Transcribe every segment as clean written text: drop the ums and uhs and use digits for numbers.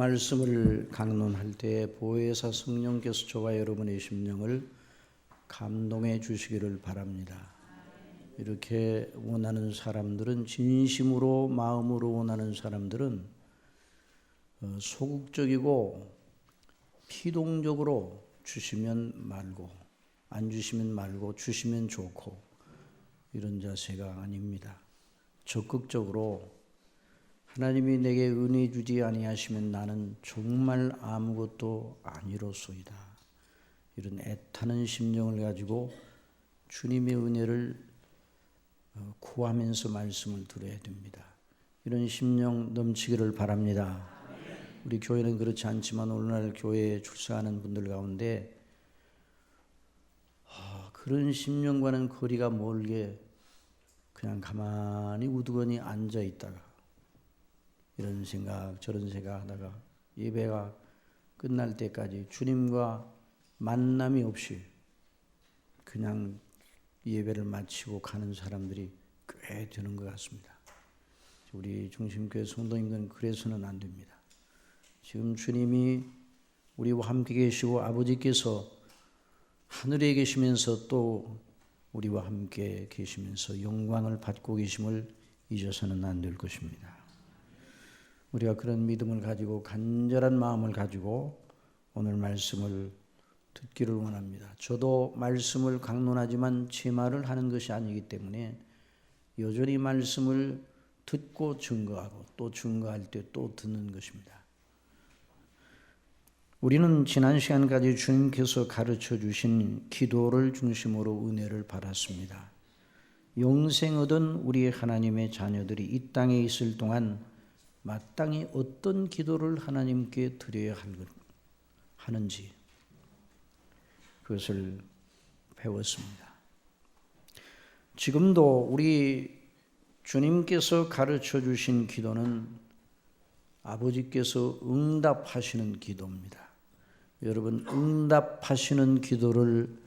말씀을 강론할 때 보혜사 성령께서 저와 여러분의 심령을 감동해 주시기를 바랍니다. 이렇게 원하는 사람들은, 진심으로 마음으로 원하는 사람들은 소극적이고 피동적으로 주시면 말고, 안 주시면 말고, 주시면 좋고, 이런 자세가 아닙니다. 적극적으로 하나님이 내게 은혜 주지 아니하시면 나는 정말 아무것도 아니로소이다, 이런 애타는 심정을 가지고 주님의 은혜를 구하면서 말씀을 들어야 됩니다. 이런 심령 넘치기를 바랍니다. 우리 교회는 그렇지 않지만 오늘날 교회에 출석하는 분들 가운데 그런 심령과는 거리가 멀게 그냥 가만히 우두커니 앉아 있다가 이런 생각 저런 생각 하다가 예배가 끝날 때까지 주님과 만남이 없이 그냥 예배를 마치고 가는 사람들이 꽤 되는 것 같습니다. 우리 중심교회 성도님들은 그래서는 안 됩니다. 지금 주님이 우리와 함께 계시고 아버지께서 하늘에 계시면서 또 우리와 함께 계시면서 영광을 받고 계심을 잊어서는 안 될 것입니다. 우리가 그런 믿음을 가지고 간절한 마음을 가지고 오늘 말씀을 듣기를 원합니다. 저도 말씀을 강론하지만 제 말을 하는 것이 아니기 때문에 여전히 말씀을 듣고 증거하고 또 증거할 때 또 듣는 것입니다. 우리는 지난 시간까지 주님께서 가르쳐 주신 기도를 중심으로 은혜를 받았습니다. 영생 얻은 우리 하나님의 자녀들이 이 땅에 있을 동안 마땅히 어떤 기도를 하나님께 드려야 하는지 그것을 배웠습니다. 지금도 우리 주님께서 가르쳐 주신 기도는 아버지께서 응답하시는 기도입니다. 여러분, 응답하시는 기도를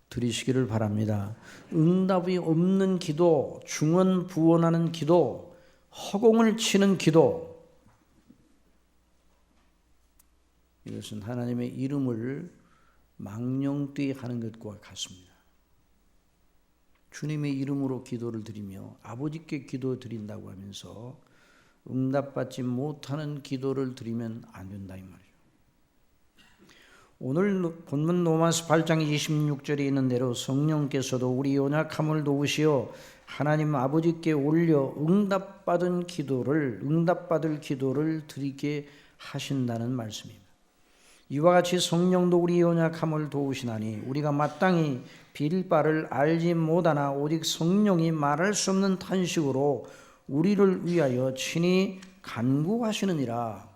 드리시기를 바랍니다. 응답이 없는 기도, 중언부언하는 기도, 허공을 치는 기도, 이것은 하나님의 이름을 망령되이 하는 것과 같습니다. 주님의 이름으로 기도를 드리며 아버지께 기도 드린다고 하면서 응답받지 못하는 기도를 드리면 안 된다 이 말이죠. 오늘 본문 로마서 8장 26절에 있는 대로 성령께서도 우리 연약함을 도우시어 하나님 아버지께 올려 응답받을 기도를 드리게 하신다는 말씀입니다. 이와 같이 성령도 우리 연약함을 도우시나니 우리가 마땅히 빌 바를 알지 못하나 오직 성령이 말할 수 없는 탄식으로 우리를 위하여 친히 간구하시느니라.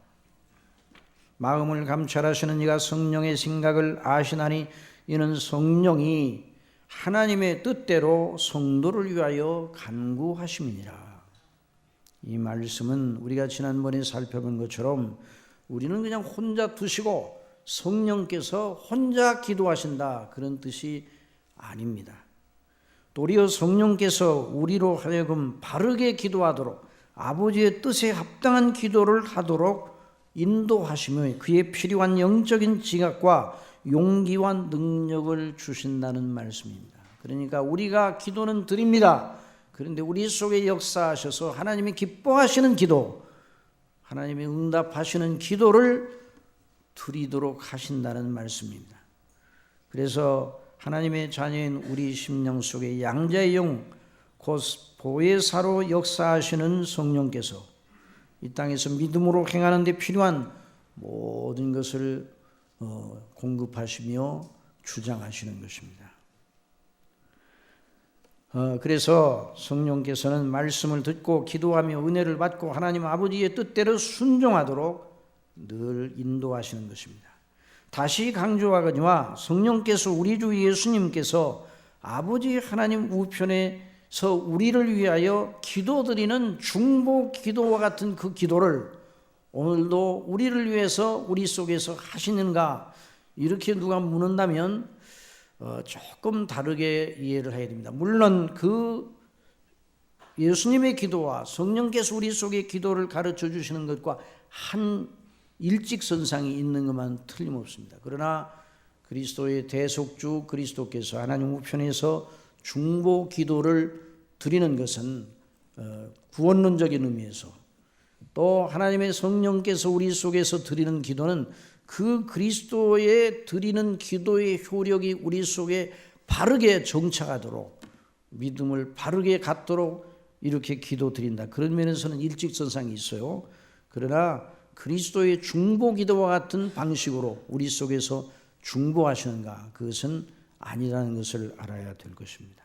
마음을 감찰하시는 이가 성령의 생각을 아시나니 이는 성령이 하나님의 뜻대로 성도를 위하여 간구하심이니라. 이 말씀은 우리가 지난번에 살펴본 것처럼 우리는 그냥 혼자 두시고 성령께서 혼자 기도하신다 그런 뜻이 아닙니다. 도리어 성령께서 우리로 하여금 바르게 기도하도록 아버지의 뜻에 합당한 기도를 하도록 인도하시며 그에 필요한 영적인 지각과 용기와 능력을 주신다는 말씀입니다. 그러니까 우리가 기도는 드립니다. 그런데 우리 속에 역사하셔서 하나님이 기뻐하시는 기도, 하나님이 응답하시는 기도를 드리도록 하신다는 말씀입니다. 그래서 하나님의 자녀인 우리 심령 속에 양자의 영, 곧 보혜사로 역사하시는 성령께서 이 땅에서 믿음으로 행하는 데 필요한 모든 것을 공급하시며 주장하시는 것입니다. 그래서 성령께서는 말씀을 듣고 기도하며 은혜를 받고 하나님 아버지의 뜻대로 순종하도록 늘 인도하시는 것입니다. 다시 강조하거니와 성령께서 우리 주 예수님께서 아버지 하나님 우편에서 우리를 위하여 기도드리는 중보 기도와 같은 그 기도를 오늘도 우리를 위해서 우리 속에서 하시는가 이렇게 누가 묻는다면 조금 다르게 이해를 해야 됩니다. 물론 그 예수님의 기도와 성령께서 우리 속에 기도를 가르쳐 주시는 것과 한 일직선상이 있는 것만 틀림없습니다. 그러나 그리스도의 대속주 그리스도께서 하나님 우편에서 중보 기도를 드리는 것은 구원론적인 의미에서 또 하나님의 성령께서 우리 속에서 드리는 기도는 그 그리스도의 드리는 기도의 효력이 우리 속에 바르게 정착하도록 믿음을 바르게 갖도록 이렇게 기도 드린다. 그런 면에서는 일직선상이 있어요. 그러나 그리스도의 중보 기도와 같은 방식으로 우리 속에서 중보하시는가? 그것은 아니라는 것을 알아야 될 것입니다.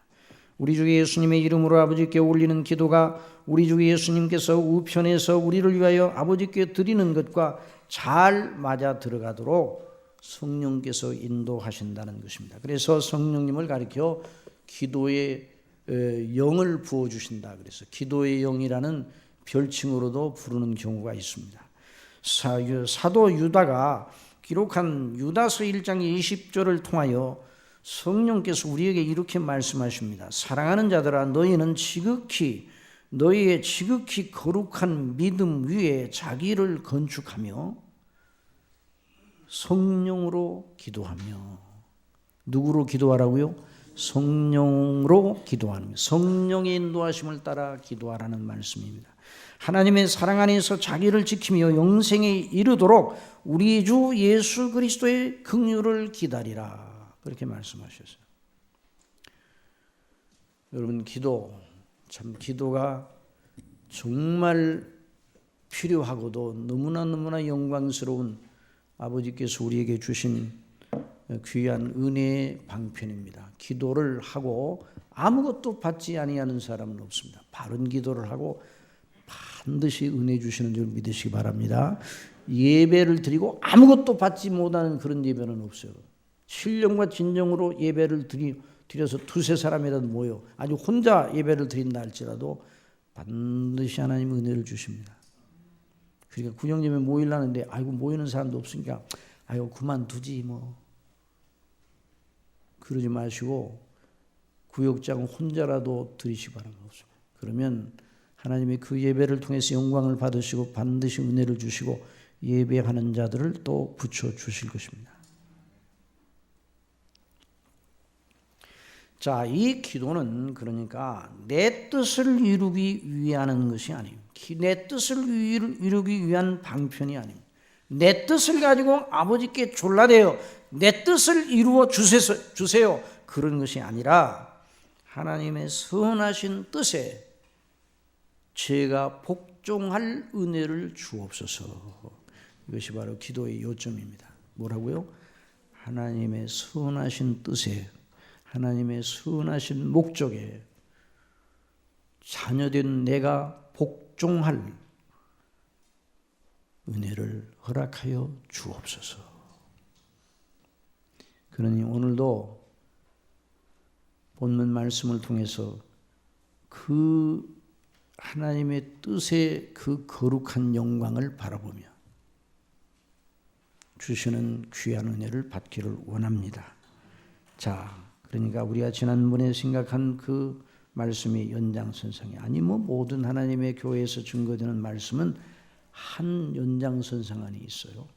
우리 주 예수님의 이름으로 아버지께 올리는 기도가 우리 주 예수님께서 우편에서 우리를 위하여 아버지께 드리는 것과 잘 맞아 들어가도록 성령께서 인도하신다는 것입니다. 그래서 성령님을 가리켜 기도의 영을 부어주신다. 그래서 기도의 영이라는 별칭으로도 부르는 경우가 있습니다. 사도 유다가 기록한 유다서 1장 20절을 통하여 성령께서 우리에게 이렇게 말씀하십니다. 사랑하는 자들아 너희는 너희의 지극히 거룩한 믿음 위에 자기를 건축하며 성령으로 기도하며 누구로 기도하라고요? 성령으로 기도하는 성령의 인도하심을 따라 기도하라는 말씀입니다. 하나님의 사랑 안에서 자기를 지키며 영생에 이르도록 우리 주 예수 그리스도의 긍휼을 기다리라. 그렇게 말씀하셨어요. 여러분 기도가 정말 필요하고도 너무나 영광스러운 아버지께서 우리에게 주신 귀한 은혜의 방편입니다. 기도를 하고 아무것도 받지 아니하는 사람은 없습니다. 바른 기도를 하고 반드시 은혜 주시는 줄 믿으시기 바랍니다. 예배를 드리고 아무것도 받지 못하는 그런 예배는 없어요. 신령과 진정으로 예배를 드려서 두세 사람이라도 모여 아주 혼자 예배를 드린다 할지라도 반드시 하나님 은혜를 주십니다. 그러니까 구정예배 모이려는데 아이고 모이는 사람도 없으니까 아이고 그만두지 뭐 그러지 마시고 구역장 혼자라도 드리시기 바랍니다. 그러면 하나님이 그 예배를 통해서 영광을 받으시고 반드시 은혜를 주시고 예배하는 자들을 또 붙여주실 것입니다. 자, 이 기도는 그러니까 내 뜻을 이루기 위하는 것이 아닙니다. 내 뜻을 이루기 위한 방편이 아닙니다. 내 뜻을 가지고 아버지께 졸라대어 내 뜻을 이루어 주세요. 그런 것이 아니라 하나님의 선하신 뜻에 제가 복종할 은혜를 주옵소서. 이것이 바로 기도의 요점입니다. 뭐라고요? 하나님의 선하신 뜻에 하나님의 선하신 목적에 자녀된 내가 복종할 은혜를 허락하여 주옵소서. 그러니 오늘도 본문 말씀을 통해서 그 하나님의 뜻의 그 거룩한 영광을 바라보며 주시는 귀한 은혜를 받기를 원합니다. 자, 그러니까 우리가 지난번에 생각한 그 말씀이 연장선상이 아니 모든 하나님의 교회에서 증거되는 말씀은 한 연장선상 안에 있어요.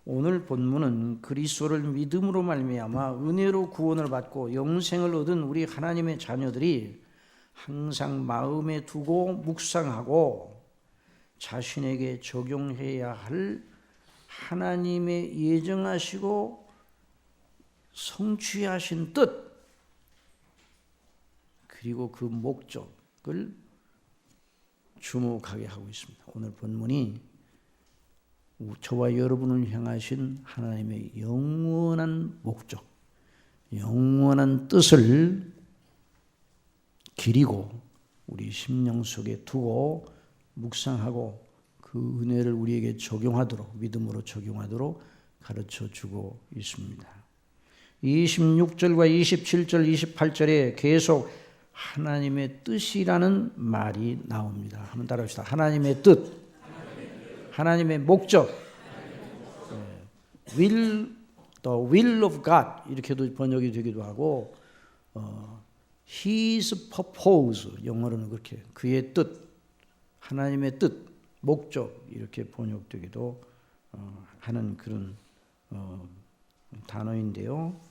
오늘 본문은 그리스도를 믿음으로 말미암아 은혜로 구원을 받고 영생을 얻은 우리 하나님의 자녀들이 항상 마음에 두고 묵상하고 자신에게 적용해야 할 하나님의 예정하시고 성취하신 뜻 그리고 그 목적을 주목하게 하고 있습니다. 오늘 본문이 저와 여러분을 향하신 하나님의 영원한 목적, 영원한 뜻을 기리고 우리 심령 속에 두고 묵상하고 그 은혜를 우리에게 적용하도록 믿음으로 적용하도록 가르쳐 주고 있습니다. 26절과 27절, 28절에 계속 하나님의 뜻이라는 말이 나옵니다. 한번 따라합시다. 하나님의 뜻, 하나님의 목적, will, the will of God 이렇게도 번역이 되기도 하고 His purpose 영어로는 그렇게 그의 뜻, 하나님의 뜻, 목적 이렇게 번역되기도 하는 그런 단어인데요.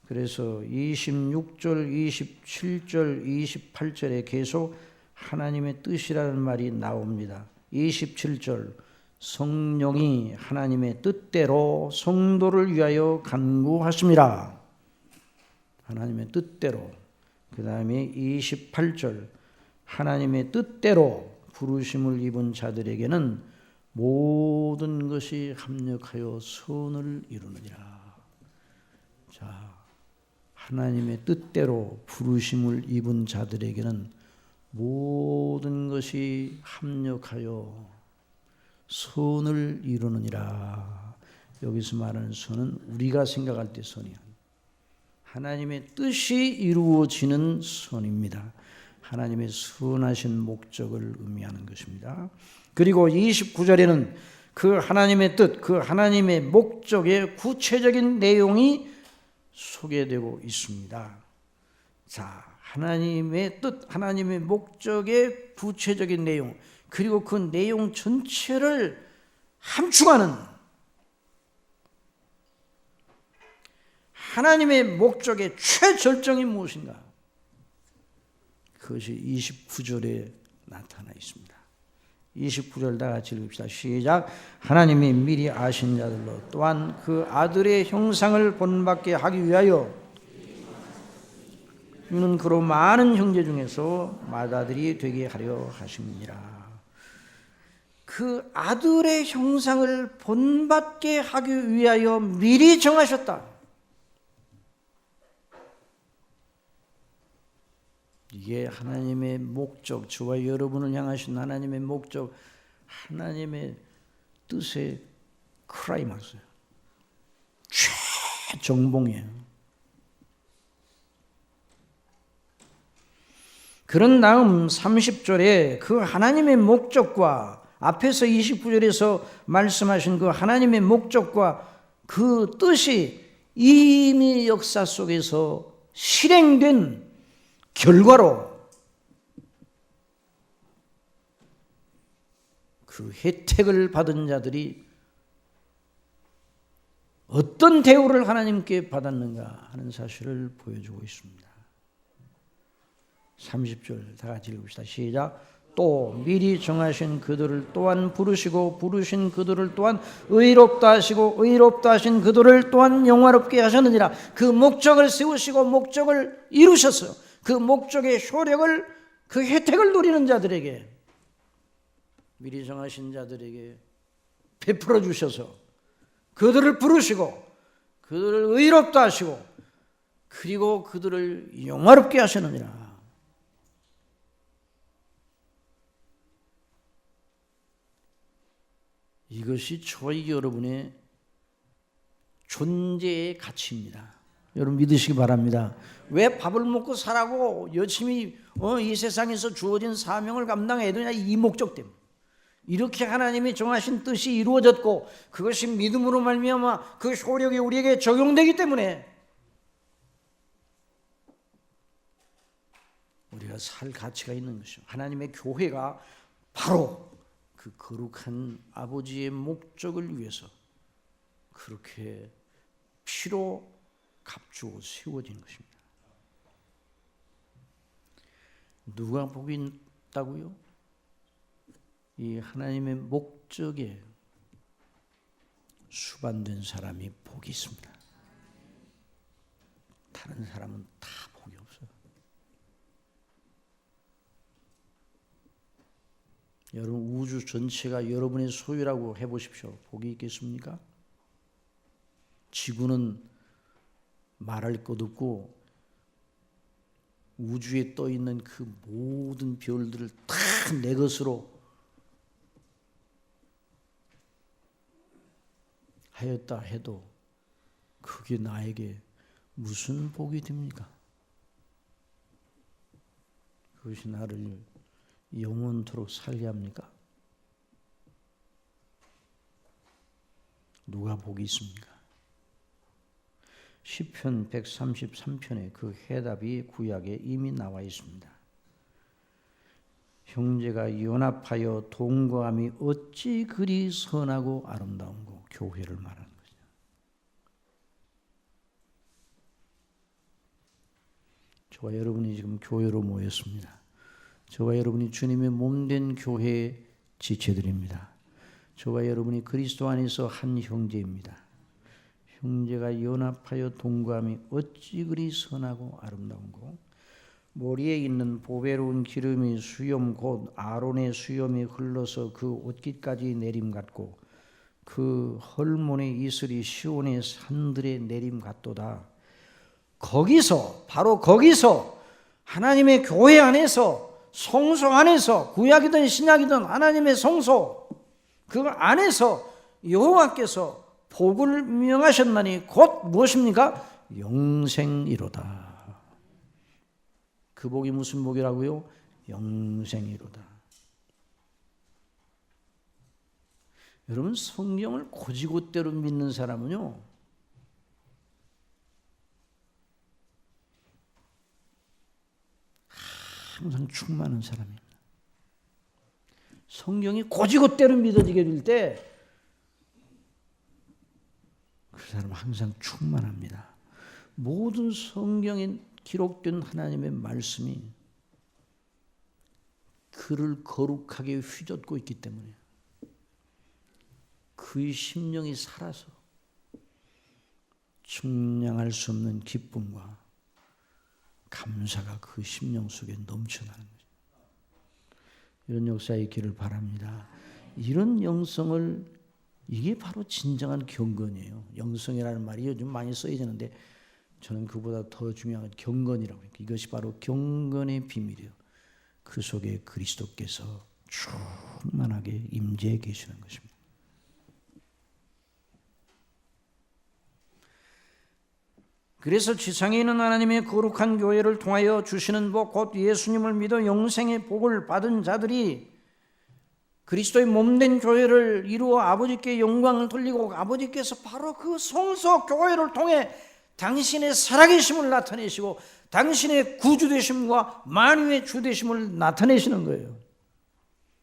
그래서 26절, 27절, 28절에 계속 하나님의 뜻이라는 말이 나옵니다. 27절 성령이 하나님의 뜻대로 성도를 위하여 간구하심이라. 하나님의 뜻대로. 그 다음에 28절 하나님의 뜻대로 부르심을 입은 자들에게는 모든 것이 합력하여 선을 이루느니라. 자, 하나님의 뜻대로 부르심을 입은 자들에게는 모든 것이 합력하여 선을 이루느니라. 여기서 말하는 선은 우리가 생각할 때 선이 아니에요. 하나님의 뜻이 이루어지는 선입니다. 하나님의 선하신 목적을 의미하는 것입니다. 그리고 29절에는 그 하나님의 뜻, 그 하나님의 목적의 구체적인 내용이 소개되고 있습니다. 자, 하나님의 뜻, 하나님의 목적의 구체적인 내용, 그리고 그 내용 전체를 함축하는 하나님의 목적의 최절정이 무엇인가? 그것이 29절에 나타나 있습니다. 29절 다 같이 읽읍시다. 시작. 하나님이 미리 아신 자들로 또한 그 아들의 형상을 본받게 하기 위하여 이는 그로 많은 형제 중에서 맏아들이 되게 하려 하심이니라. 그 아들의 형상을 본받게 하기 위하여 미리 정하셨다. 이게 하나님의 목적, 저와 여러분을 향하신 하나님의 목적, 하나님의 뜻의 크라이막스예요. 최정봉이에요. 그런 다음 30절에 그 하나님의 목적과 앞에서 29절에서 말씀하신 그 하나님의 목적과 그 뜻이 이미 역사 속에서 실행된 결과로 그 혜택을 받은 자들이 어떤 대우를 하나님께 받았는가 하는 사실을 보여주고 있습니다. 30절 다 같이 읽읍시다. 시작. 또 미리 정하신 그들을 또한 부르시고 부르신 그들을 또한 의롭다 하시고 의롭다 하신 그들을 또한 영화롭게 하셨느니라. 그 목적을 세우시고 목적을 이루셨어요. 그 목적의 효력을, 그 혜택을 누리는 자들에게, 미리 정하신 자들에게 베풀어 주셔서 그들을 부르시고 그들을 의롭다 하시고 그리고 그들을 영화롭게 하셨느니라. 이것이 저희 여러분의 존재의 가치입니다. 여러분 믿으시기 바랍니다. 왜 밥을 먹고 살라고 열심히 이 세상에서 주어진 사명을 감당해야 되냐, 이 목적 때문에. 이렇게 하나님이 정하신 뜻이 이루어졌고 그것이 믿음으로 말미암아 그 효력이 우리에게 적용되기 때문에 우리가 살 가치가 있는 것이죠. 하나님의 교회가 바로 그 거룩한 아버지의 목적을 위해서 그렇게 피로 값주고 세워진 것입니다. 누가 복이 있다고요? 이 하나님의 목적에 수반된 사람이 복이 있습니다. 다른 사람은 다 복이 없어요. 여러분 우주 전체가 여러분의 소유라고 해보십시오. 복이 있겠습니까? 지구는 말할 것 없고 우주에 떠 있는 그 모든 별들을 다 내 것으로 하였다 해도 그게 나에게 무슨 복이 됩니까? 그것이 나를 영원토록 살게 합니까? 누가 복이 있습니까? 시편 133편에 그 해답이 구약에 이미 나와 있습니다. 형제가 연합하여 동거함이 어찌 그리 선하고 아름다운고, 교회를 말하는 거죠. 저와 여러분이 지금 교회로 모였습니다. 저와 여러분이 주님의 몸된 교회의 지체들입니다. 저와 여러분이 그리스도 안에서 한 형제입니다. 형제가 연합하여 동거함이 어찌 그리 선하고 아름다운고, 머리에 있는 보배로운 기름이 수염 곧 아론의 수염이 흘러서 그 옷깃까지 내림 같고 그 헐몬의 이슬이 시온의 산들의 내림 같도다. 거기서, 바로 거기서 하나님의 교회 안에서, 성소 안에서, 구약이든 신약이든 하나님의 성소 그 안에서 여호와께서 복을 명하셨나니 곧 무엇입니까? 영생이로다. 그 복이 무슨 복이라고요? 영생이로다. 여러분 성경을 곧이곧대로 믿는 사람은요, 항상 충만한 사람입니다. 성경이 곧이곧대로 믿어지게 될 때 그 사람은 항상 충만합니다. 모든 성경에 기록된 하나님의 말씀이 그를 거룩하게 휘젓고 있기 때문에 그의 심령이 살아서 측량할 수 없는 기쁨과 감사가 그 심령 속에 넘쳐나는 거죠. 이런 역사가 있기를 바랍니다. 이런 영성을, 이게 바로 진정한 경건이에요. 영성이라는 말이 요즘 많이 쓰여지는데 저는 그보다 더 중요한 건 경건이라고 해요. 이것이 바로 경건의 비밀이에요. 그 속에 그리스도께서 충만하게 임재해 계시는 것입니다. 그래서 지상에 있는 하나님의 거룩한 교회를 통하여 주시는 복, 곧 예수님을 믿어 영생의 복을 받은 자들이 그리스도의 몸된 교회를 이루어 아버지께 영광을 돌리고, 아버지께서 바로 그 성소 교회를 통해 당신의 살아계심을 나타내시고 당신의 구주되심과 만유의 주되심을 나타내시는 거예요.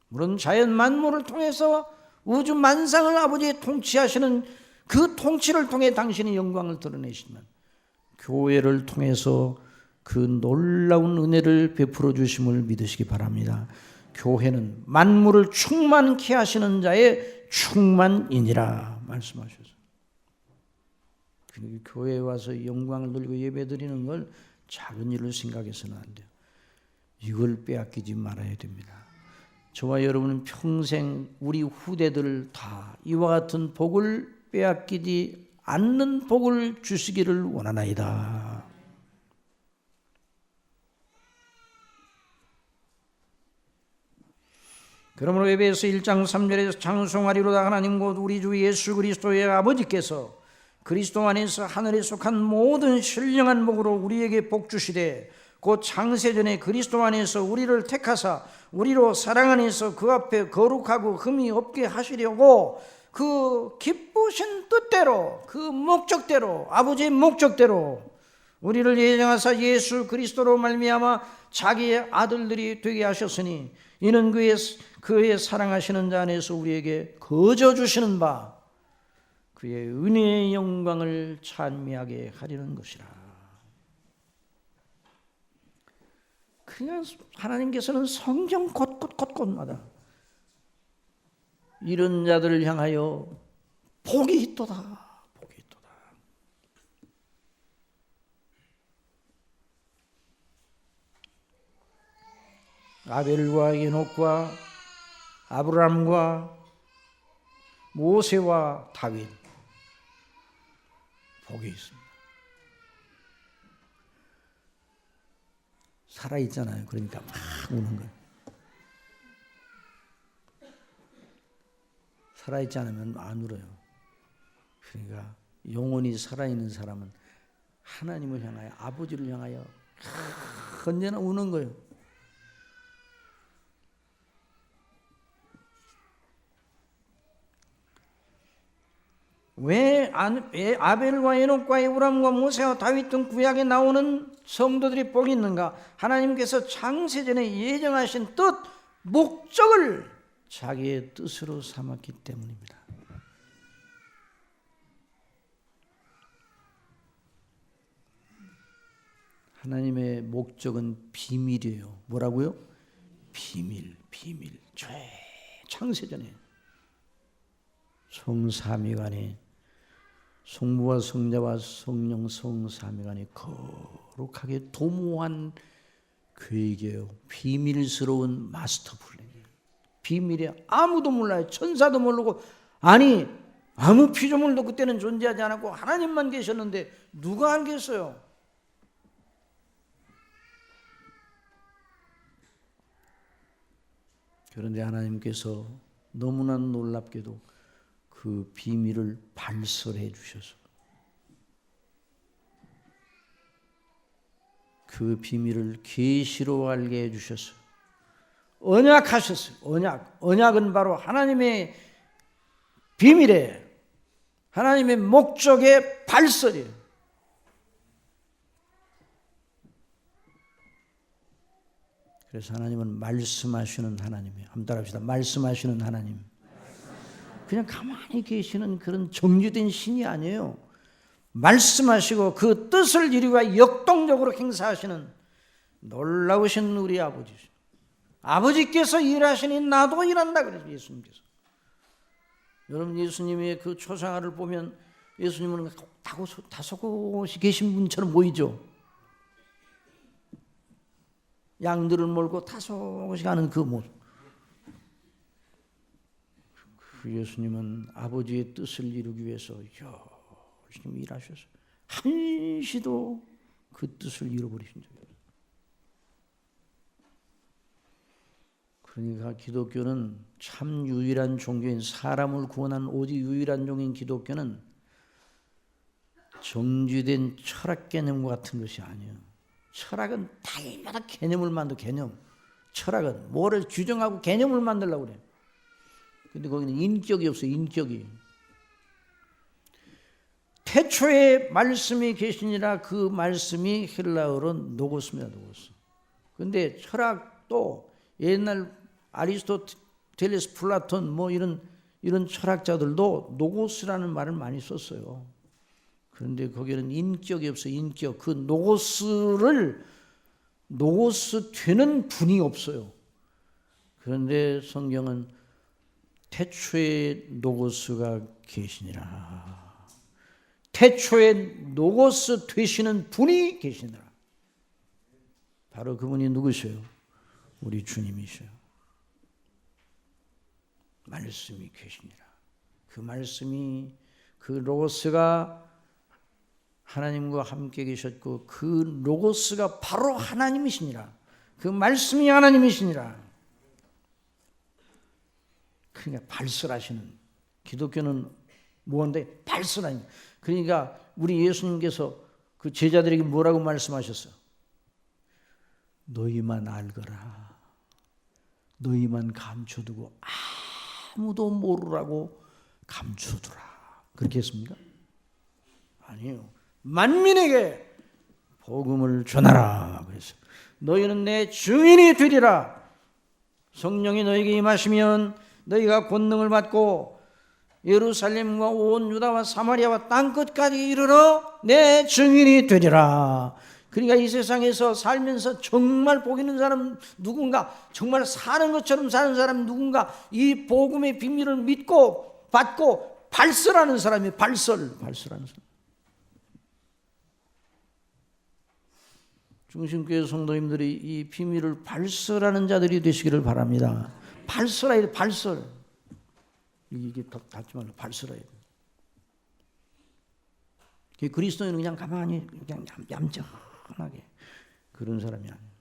물론 자연 만물을 통해서 우주 만상을 아버지의 통치하시는 그 통치를 통해 당신의 영광을 드러내시지만, 교회를 통해서 그 놀라운 은혜를 베풀어 주심을 믿으시기 바랍니다. 교회는 만물을 충만케 하시는 자의 충만이니라 말씀하셨어요. 교회에 와서 영광을 돌리고 예배드리는 걸 작은 일로 생각해서는 안 돼요. 이걸 빼앗기지 말아야 됩니다. 저와 여러분은 평생 우리 후대들 다 이와 같은 복을 빼앗기지 않는 복을 주시기를 원하나이다. 그러므로 에베소 1장 3절에서 찬송하리로다 하나님 곧 우리 주 예수 그리스도의 아버지께서 그리스도 안에서 하늘에 속한 모든 신령한 복으로 우리에게 복 주시되, 곧 창세전에 그리스도 안에서 우리를 택하사 우리로 사랑 안에서 그 앞에 거룩하고 흠이 없게 하시려고 그 기쁘신 뜻대로, 그 목적대로, 아버지의 목적대로 우리를 예정하사 예수 그리스도로 말미암아 자기의 아들들이 되게 하셨으니, 이는 그의 사랑하시는 자 안에서 우리에게 거저 주시는 바 그의 은혜의 영광을 찬미하게 하려는 것이라. 그냥 하나님께서는 성경 곳곳마다 이런 자들을 향하여 복이 있도다, 복이 있도다. 아벨과 에녹과 아브라함과 모세와 다윗, 복이 있습니다. 살아있잖아요. 그러니까 막 우는 거예요. 살아있지 않으면 안 울어요. 그러니까 영원히 살아있는 사람은 하나님을 향하여, 아버지를 향하여 언제나 우는 거예요. 왜 아벨과 에녹과 에브람과 모세와 다윗 등 구약에 나오는 성도들이 복이 있는가? 하나님께서 창세전에 예정하신 뜻, 목적을 자기의 뜻으로 삼았기 때문입니다. 하나님의 목적은 비밀이에요. 뭐라고요? 비밀. 창세전에 성삼위간에, 성부와 성자와 성령 성삼위간에 거룩하게 도모한 계획이에요. 비밀스러운 마스터 플랜이에요. 비밀에 아무도 몰라요. 천사도 모르고, 아니 아무 피조물도 그때는 존재하지 않았고 하나님만 계셨는데 누가 알겠어요? 그런데 하나님께서 너무나 놀랍게도 그 비밀을 발설해 주셔서, 그 비밀을 계시로 알게 해 주셔서 언약하셨어요. 언약은 바로 하나님의 비밀에, 하나님의 목적의 발설이에요. 그래서 하나님은 말씀하시는 하나님이에요. 한번 따라합시다. 말씀하시는 하나님. 그냥 가만히 계시는 그런 정죄된 신이 아니에요. 말씀하시고 그 뜻을 이루어 역동적으로 행사하시는 놀라우신 우리 아버지죠. 아버지께서 일하시니 나도 일한다 그래서 예수님께서. 여러분, 예수님의 그 초상화를 보면 예수님은 다소곳이 계신 분처럼 보이죠. 양들을 몰고 다소곳이 가는 그 모습. 그 예수님은 아버지의 뜻을 이루기 위해서 열심히 일하셔서 한시도 그 뜻을 잃어버리신 적이 없어요. 그러니까 기독교는 참 유일한 종교인, 사람을 구원한 오직 유일한 종인 기독교는 정지된 철학 개념 같은 것이 아니에요. 철학은 다이마다 개념을 만들어. 개념. 철학은 뭐를 규정하고 개념을 만들려고 그래요. 근데 거기는 인격이 없어요. 인격이. 태초에 말씀이 계시니라. 그 말씀이 헬라어로 노고스입니다. 노고스. 근데 철학도 옛날 아리스토텔레스, 플라톤 뭐 이런 철학자들도 노고스라는 말을 많이 썼어요. 그런데 거기는 인격이 없어요. 인격. 그 노고스 되는 분이 없어요. 그런데 성경은 태초에 노고스가 계시니라. 태초에 노고스 되시는 분이 계시니라. 바로 그분이 누구세요? 우리 주님이셔요. 말씀이 계시니라. 그 말씀이, 그 로고스가 하나님과 함께 계셨고 그 로고스가 바로 하나님이시니라. 그 말씀이 하나님이시니라. 그러니까 발설하시는, 기독교는 뭐인데 발설하는. 그러니까 우리 예수님께서 그 제자들에게 뭐라고 말씀하셨어요? 너희만 알거라. 너희만 감춰두고 아무도 모르라고 감춰두라. 그렇게 했습니까? 아니에요. 만민에게 복음을 전하라. 그래서 너희는 내 증인이 되리라. 성령이 너희에게 임하시면 너희가 권능을 받고 예루살렘과 온 유다와 사마리아와 땅끝까지 이르러 내 증인이 되리라. 그러니까 이 세상에서 살면서 정말 복 있는 사람 누군가, 정말 사는 것처럼 사는 사람 누군가, 이 복음의 비밀을 믿고 받고 발설하는 사람이 발설하는 사람. 중심교회 성도님들이 이 비밀을 발설하는 자들이 되시기를 바랍니다. 발설해야 돼. 발설. 이게 닿지 말고 발설해야 돼. 그리스도인은 그냥 가만히 그냥 얌전하게 그런 사람이 아니에요.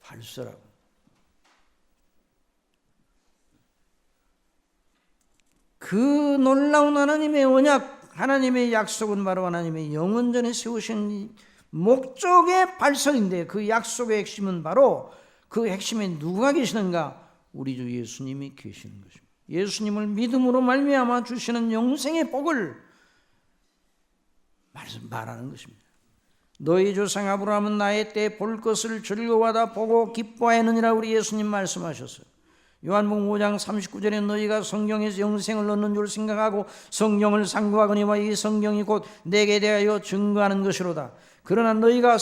발설하고. 그 놀라운 하나님의 언약, 하나님의 약속은 바로 하나님의 영원전에 세우신 목적의 발설인데, 그 약속의 핵심은 바로, 그 핵심에 누가 계시는가? 우리 주 예수님이 계시는 것입니다. 예수님을 믿음으로 말미암아 주시는 영생의 복을 말하는 것입니다. 너희 조상 아브라함은 나의 때 볼 것을 즐거워하다 보고 기뻐하느니라. 우리 예수님 말씀하셨어요. 요한복음 5장 39절에 너희가 성경에서 영생을 얻는 줄 생각하고 성경을 상고하거니와 이 성경이 곧 내게 대하여 증거하는 것이로다. 그러나 너희가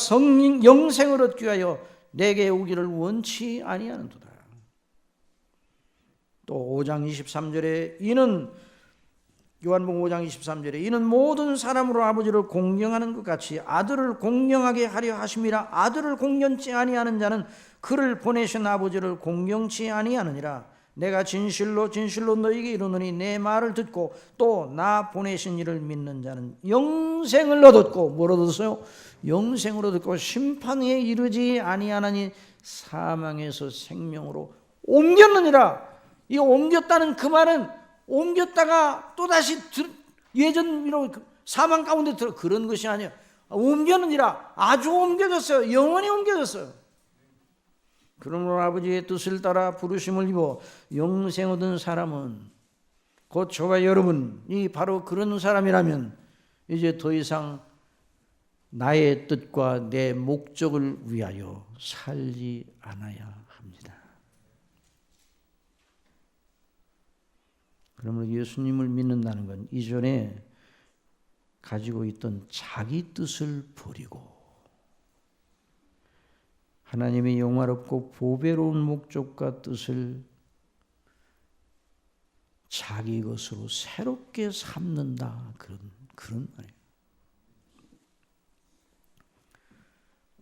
영생을 얻기 위하여 내게 오기를 원치 아니하는도다. 또 5장 23절에 이는, 요한복음 5장 23절에 이는 모든 사람으로 아버지를 공경하는 것 같이 아들을 공경하게 하려 하심이라. 아들을 공경치 아니하는 자는 그를 보내신 아버지를 공경치 아니하느니라. 내가 진실로 진실로 너희에게 이르노니 내 말을 듣고 또 나 보내신 이를 믿는 자는 영생을 얻었고, 뭘 얻었어요? 영생을 얻었고 심판에 이르지 아니하나니 사망에서 생명으로 옮겼느니라. 이 옮겼다는 그 말은 옮겼다가 또다시 예전으로 사망 가운데 들어, 그런 것이 아니에요. 옮겼느니라. 아주 옮겨졌어요. 영원히 옮겨졌어요. 그러므로 아버지의 뜻을 따라 부르심을 입어 영생 얻은 사람은, 곧 저와 여러분이 바로 그런 사람이라면 이제 더 이상 나의 뜻과 내 목적을 위하여 살지 않아야 합니다. 그러면 예수님을 믿는다는 건 이전에 가지고 있던 자기 뜻을 버리고 하나님의 영화롭고 보배로운 목적과 뜻을 자기 것으로 새롭게 삼는다. 그런 말이에요.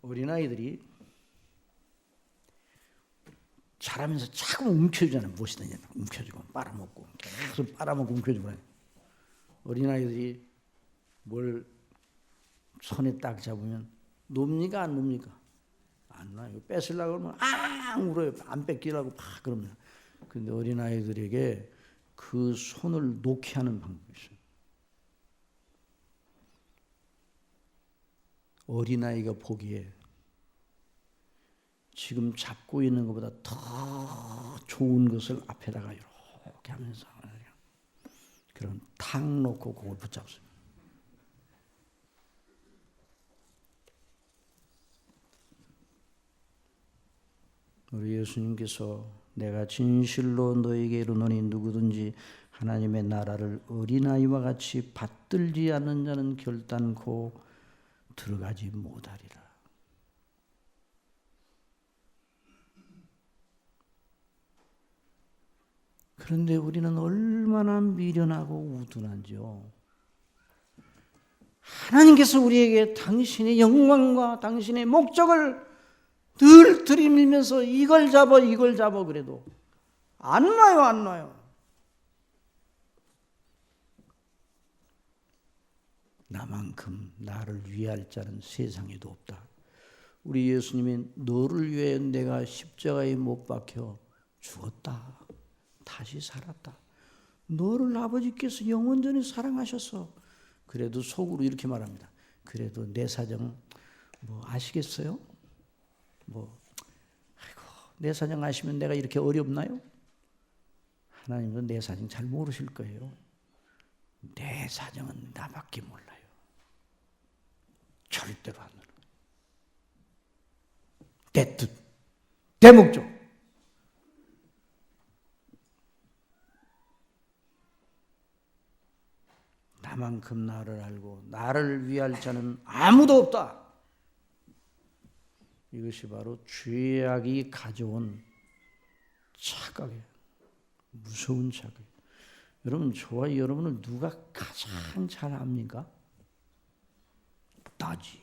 어린아이들이 자라면서 자꾸 움켜쥐잖아요. 무엇이든지 움켜쥐고 빨아먹고 계속 빨아먹고 움켜쥐고. 어린아이들이 뭘 손에 딱 잡으면 놉니까 안 놉니까? 안 놔요. 뺏으려고 그러면 앙 울어요. 안 뺏기려고 막 그럽니다. 그런데 어린아이들에게 그 손을 놓게 하는 방법이 있어요. 어린아이가 보기에 지금 잡고 있는 것보다 더 좋은 것을 앞에다가 이렇게 하면서 그럼 탁 놓고 그걸 붙잡습니다. 우리 예수님께서 내가 진실로 너에게 이르노니 누구든지 하나님의 나라를 어린아이와 같이 받들지 않는 자는 결단코 들어가지 못하리라. 그런데 우리는 얼마나 미련하고 우둔한지요. 하나님께서 우리에게 당신의 영광과 당신의 목적을 늘 들이밀면서 이걸 잡아 그래도 안 놔요. 나만큼 나를 위할 자는 세상에도 없다. 우리 예수님이 너를 위해 내가 십자가에 못 박혀 죽었다. 다시 살았다. 너를 아버지께서 영원전에 사랑하셔서 그래도 속으로 이렇게 말합니다. 그래도 내 사정 아시겠어요? 내 사정 아시면 내가 이렇게 어렵나요? 하나님도 내 사정 잘 모르실 거예요. 내 사정은 나밖에 몰라요. 절대로 안 알아요. 내 뜻, 내 목적. 나만큼 나를 알고 나를 위할 자는 아무도 없다. 이것이 바로 죄악이 가져온 착각이에요. 무서운 착각. 여러분, 저와 여러분을 누가 가장 잘 압니까? 나지.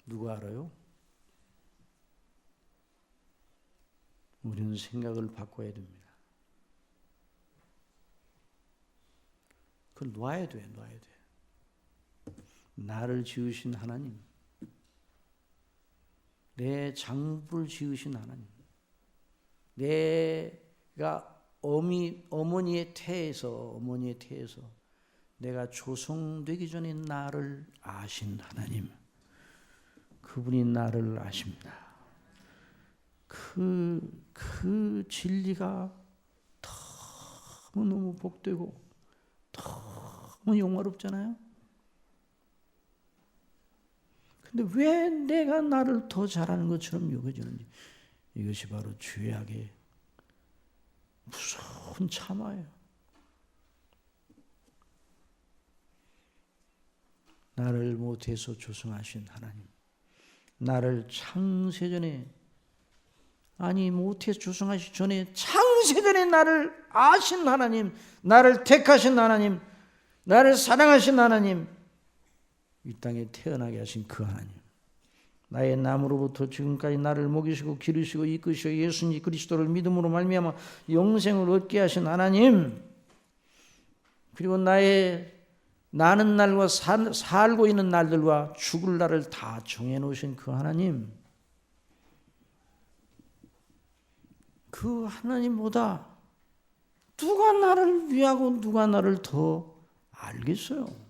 누가 알아요? 우리는 생각을 바꿔야 됩니다. 그걸 놔야 돼. 나를 지으신 하나님, 내 장부를 지으신 하나님, 내가 어머니의 태에서 내가 조성되기 전에 나를 아신 하나님, 그분이 나를 아십니다. 그 진리가 너무 복되고 너무 영화롭잖아요. 근데 왜 내가 나를 더 잘하는 것처럼 여겨지는지, 이것이 바로 죄악의 무서운 참화예요. 나를 못해서 조성하신 하나님, 나를 창세전에, 못해서 조성하시기 전에 창세전에 나를 아신 하나님, 나를 택하신 하나님, 나를 사랑하신 하나님, 이 땅에 태어나게 하신 그 하나님, 나의 남으로부터 지금까지 나를 먹이시고 기르시고 이끄시고 예수님 그리스도를 믿음으로 말미암아 영생을 얻게 하신 하나님, 그리고 나는 날과 살고 있는 날들과 죽을 날을 다 정해놓으신 그 하나님, 그 하나님보다 누가 나를 위하고 누가 나를 더 알겠어요?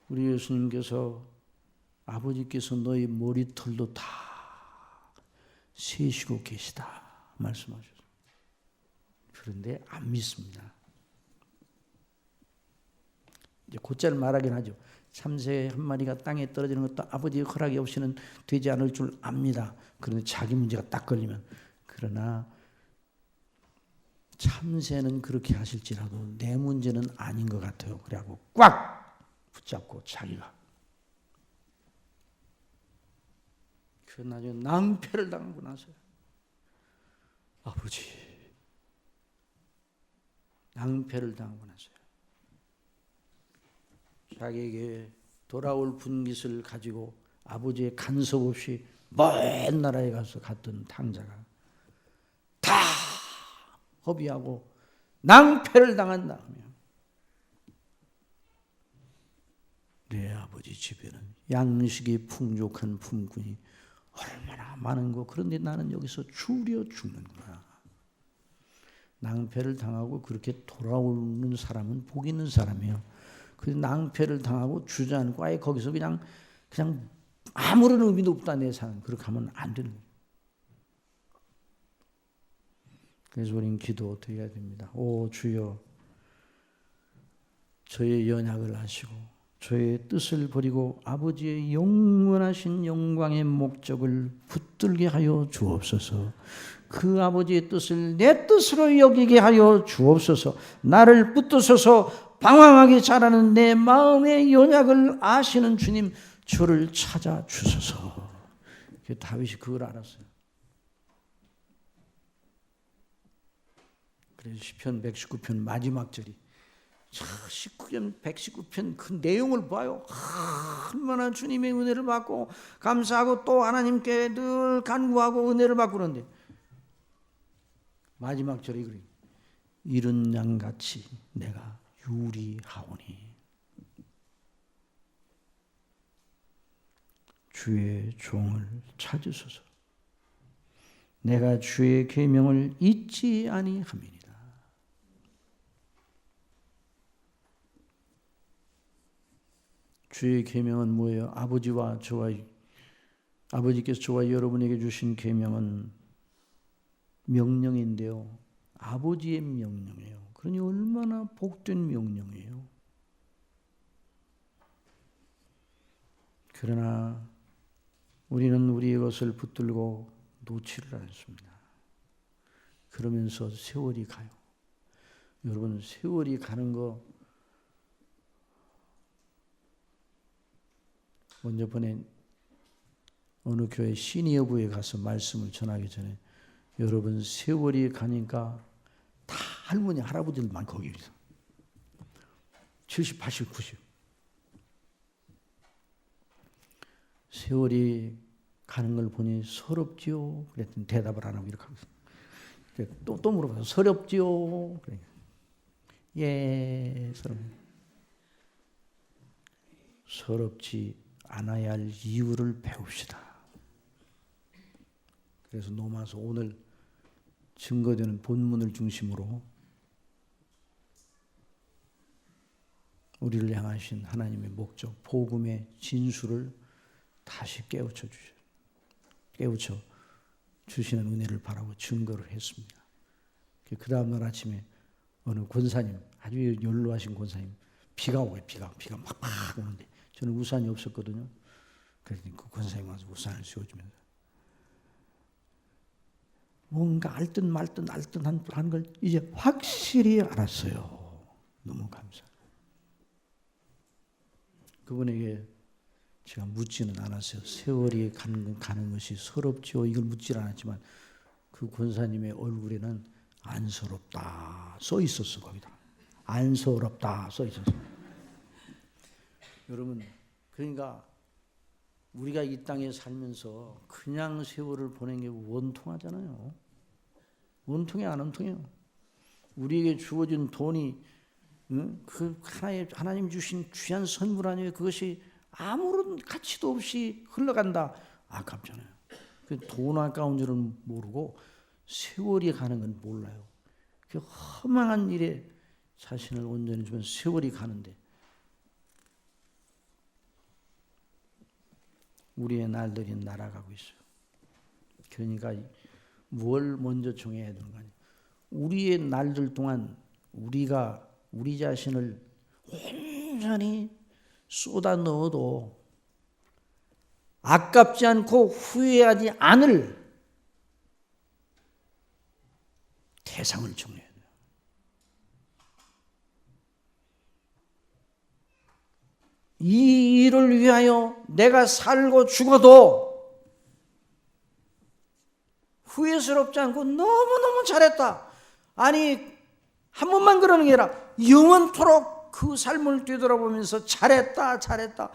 우리 예수님께서 아버지께서 너희 머리털도 다 세시고 계시다 말씀하셨어요. 그런데 안 믿습니다. 이제 곧잘 말하긴 하죠. 참새 한 마리가 땅에 떨어지는 것도 아버지의 허락이 없이는 되지 않을 줄 압니다. 그런데 자기 문제가 딱 걸리면, 그러나 참새는 그렇게 하실지라도 내 문제는 아닌 것 같아요. 그래갖고 꽉 붙잡고 자기가 그 나중에 낭패를 당하고 나서요. 아버지, 낭패를 당하고 나서요. 자기에게 돌아올 분깃을 가지고 아버지의 간섭 없이 먼 나라에 가서 갔던 탕자가 다 허비하고 낭패를 당한 다음에 내 아버지 집에는 양식이 풍족한 품꾼이 얼마나 많은 거. 그런데 나는 여기서 줄여 죽는구나. 낭패를 당하고 그렇게 돌아오는 사람은 복 있는 사람이에요. 그 낭패를 당하고 주저앉고 아예 거기서 그냥 아무런 의미도 없다 내 삶. 그렇게 하면 안 되는 거예요. 그래서 우리는 기도 어떻게 해야 됩니다. 오 주여, 저의 연약을 아시고 저의 뜻을 버리고 아버지의 영원하신 영광의 목적을 붙들게 하여 주옵소서. 그 아버지의 뜻을 내 뜻으로 여기게 하여 주옵소서. 나를 붙드셔서 방황하게 자라는 내 마음의 연약을 아시는 주님, 저를 찾아 주소서. 다윗이 그걸 알았어요. 그래서 시편 119편 마지막 절이 19편 119편 그 내용을 봐요. 얼마나 주님의 은혜를 받고 감사하고 또 하나님께 늘 간구하고 은혜를 받고 그런데 마지막 절이 그래요. 이른 양같이 내가 유리하오니 주의 종을 찾으소서. 내가 주의 계명을 잊지 아니함이니라. 주의 계명은 뭐예요? 아버지께서 저와 여러분에게 주신 계명은 명령인데요. 아버지의 명령이에요. 그러니 얼마나 복된 명령이에요. 그러나 우리는 우리의 것을 붙들고 놓지를 않습니다. 그러면서 세월이 가요. 여러분, 세월이 가는 거 먼저 번에 어느 교회 시니어부에 가서 말씀을 전하기 전에 여러분 세월이 가니까 다 할머니 할아버지들만 거기 있어. 70, 80, 90. 세월이 가는 걸 보니 서럽지요? 그랬더니 대답을 안 하고 이렇게 하고 있어요. 또 물어봐서 서럽지요? 그래. 예, 서럽지 않아야 할 이유를 배웁시다. 그래서 노마서 오늘 증거되는 본문을 중심으로 우리를 향하신 하나님의 목적, 복음의 진수를 다시 깨우쳐 주시는 은혜를 바라고 증거를 했습니다. 그 다음 날 아침에 어느 권사님, 아주 연로하신 권사님, 비가 오고요. 비가 막 오는데 저는 우산이 없었거든요. 그랬더니 그 권사님 와서 우산을 씌워주면서 뭔가 알듯 말듯 하는 걸 이제 확실히 알았어요. 너무 감사해요. 그분에게 제가 묻지는 않았어요. 세월이 가는 것이 서럽지요? 이걸 묻질 않았지만 그 권사님의 얼굴에는 안서럽다 써 있었어. 거기다 안서럽다 써 있었어. 여러분, 그러니까 우리가 이 땅에 살면서 그냥 세월을 보낸 게 원통하잖아요. 원통해 안 원통해요? 우리에게 주어진 돈이 그 하나님 주신 귀한 선물 아니에요? 그것이 아무런 가치도 없이 흘러간다. 아깝잖아요. 그 돈 아까운 줄은 모르고 세월이 가는 건 몰라요. 그 허망한 일에 자신을 온전히 주면 세월이 가는데 우리의 날들이 날아가고 있어요. 그러니까 뭘 먼저 정해야 되는 거 아니에요. 우리의 날들 동안 우리가 우리 자신을 온전히 쏟아 넣어도 아깝지 않고 후회하지 않을 대상을 정해야 돼요. 이 일을 위하여 내가 살고 죽어도 후회스럽지 않고 너무너무 잘했다. 아니 한 번만 그러는 게 아니라 영원토록 그 삶을 되돌아보면서 잘했다 잘했다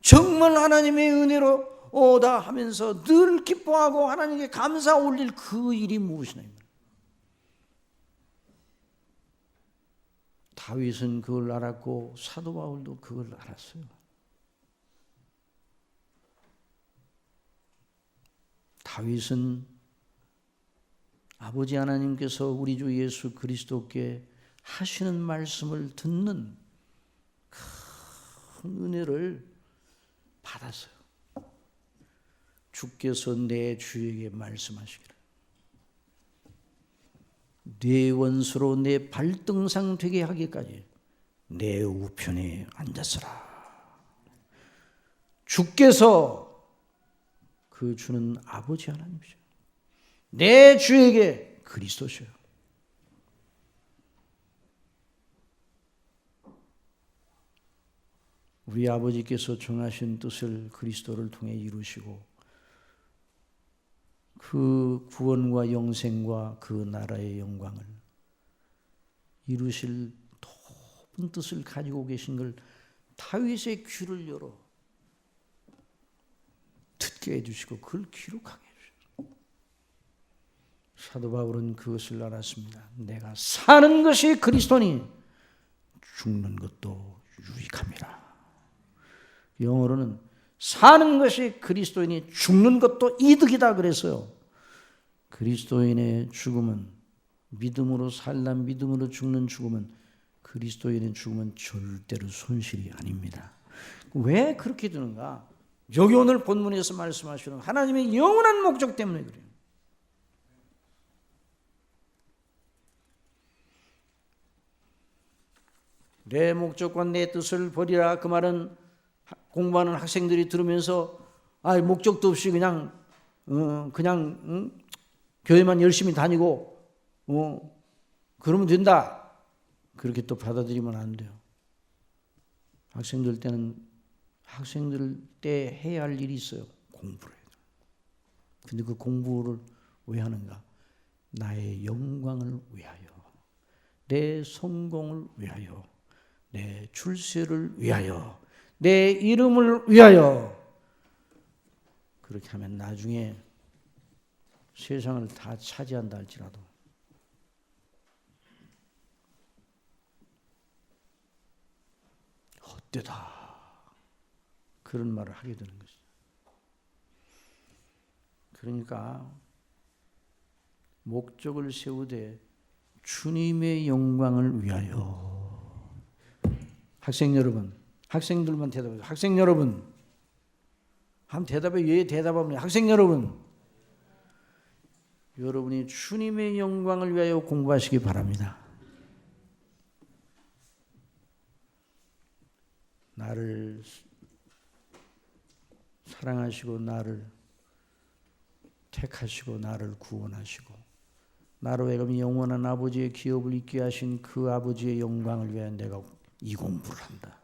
정말 하나님의 은혜로다 하면서 늘 기뻐하고 하나님께 감사 올릴 그 일이 무엇이냐. 다윗은 그걸 알았고 사도 바울도 그걸 알았어요. 다윗은 아버지 하나님께서 우리 주 예수 그리스도께 하시는 말씀을 듣는 큰 은혜를 받았어요. 주께서 내 주에게 말씀하시기를 내 원수로 내 발등상 되게 하기까지 내 우편에 앉았으라. 주께서 그 주는 아버지 하나님이죠. 내 주에게 그리스도셔요. 우리 아버지께서 정하신 뜻을 그리스도를 통해 이루시고 그 구원과 영생과 그 나라의 영광을 이루실 높은 뜻을 가지고 계신 걸 다윗의 귀를 열어 듣게 해주시고 그걸 기록하게 해주셨어요. 사도 바울은 그것을 알았습니다. 내가 사는 것이 그리스도니 죽는 것도 유익함이라. 영어로는 사는 것이 그리스도인이 죽는 것도 이득이다 그랬어요. 그리스도인의 죽음은 믿음으로 살라 믿음으로 죽는 죽음은 그리스도인의 죽음은 절대로 손실이 아닙니다. 왜 그렇게 되는가? 여기 오늘 본문에서 말씀하시는 하나님의 영원한 목적 때문에 그래요. 내 목적과 내 뜻을 버리라. 그 말은 공부하는 학생들이 들으면서 목적도 없이 그냥 교회만 열심히 다니고 그러면 된다. 그렇게 또 받아들이면 안 돼요. 학생들 때 해야 할 일이 있어요. 공부를 해야 돼요. 근데 그 공부를 왜 하는가? 나의 영광을 위하여, 내 성공을 위하여, 내 출세를 위하여, 내 이름을 위하여. 그렇게 하면 나중에 세상을 다 차지한다 할지라도 헛되다 그런 말을 하게 되는 것이죠. 그러니까 목적을 세우되 주님의 영광을 위하여. 학생 여러분, 학생들만 대답해요. 학생 여러분, 한번 대답해. 왜 대답합니까? 학생 여러분, 여러분이 주님의 영광을 위하여 공부하시기 바랍니다. 나를 사랑하시고 나를 택하시고 나를 구원하시고 나로 하여금 영원한 아버지의 기업을 있게 하신 그 아버지의 영광을 위하여 내가 이 공부를 한다.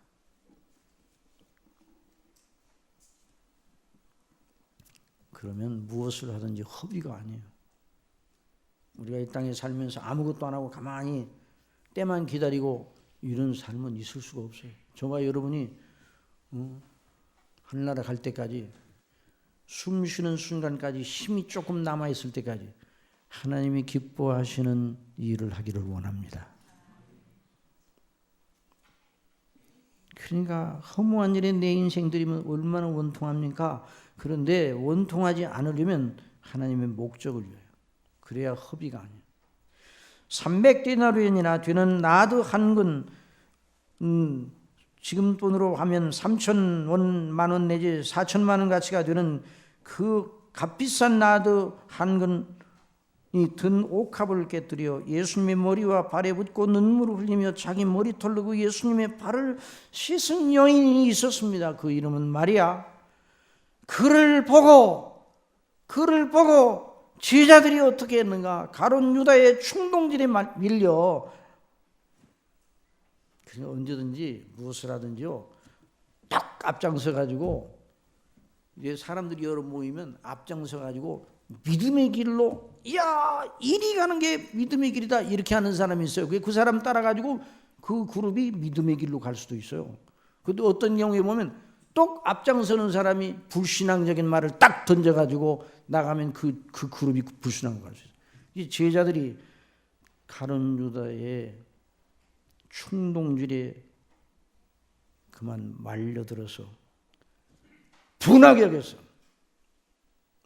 그러면 무엇을 하든지 허비가 아니에요. 우리가 이 땅에 살면서 아무것도 안 하고 가만히 때만 기다리고 이런 삶은 있을 수가 없어요. 저와 여러분이 하늘나라 갈 때까지, 숨 쉬는 순간까지, 힘이 조금 남아있을 때까지 하나님이 기뻐하시는 일을 하기를 원합니다. 그러니까 허무한 일에 내 인생 들이면 얼마나 원통합니까? 그런데 원통하지 않으려면 하나님의 목적을 위하여, 그래야 허비가 아니에요. 300데나리온이나 되는 나드 한 근, 지금 돈으로 하면 3,000만 원 내지 4천만 원 가치가 되는 그 값비싼 나드 한 근이 든 옥합을 깨뜨려 예수님의 머리와 발에 붓고 눈물을 흘리며 자기 머리털 르고 예수님의 발을 씻은 여인이 있었습니다. 그 이름은 마리아. 그를 보고 제자들이 어떻게 했는가? 가룟 유다의 충동질에 밀려 그냥 언제든지 무엇을 하든지요 딱 앞장서 가지고, 이제 사람들이 여러 모이면 앞장서 가지고 믿음의 길로, 야, 이리 가는 게 믿음의 길이다, 이렇게 하는 사람이 있어요. 그 사람 따라가지고 그 그룹이 믿음의 길로 갈 수도 있어요. 근데 어떤 경우에 보면 똑 앞장서는 사람이 불신앙적인 말을 딱 던져가지고 나가면 그 그룹이 불신앙으로 갈 수 있어요. 이 제자들이 가룟 유다의 충동질에 그만 말려들어서 분하게 여겼어.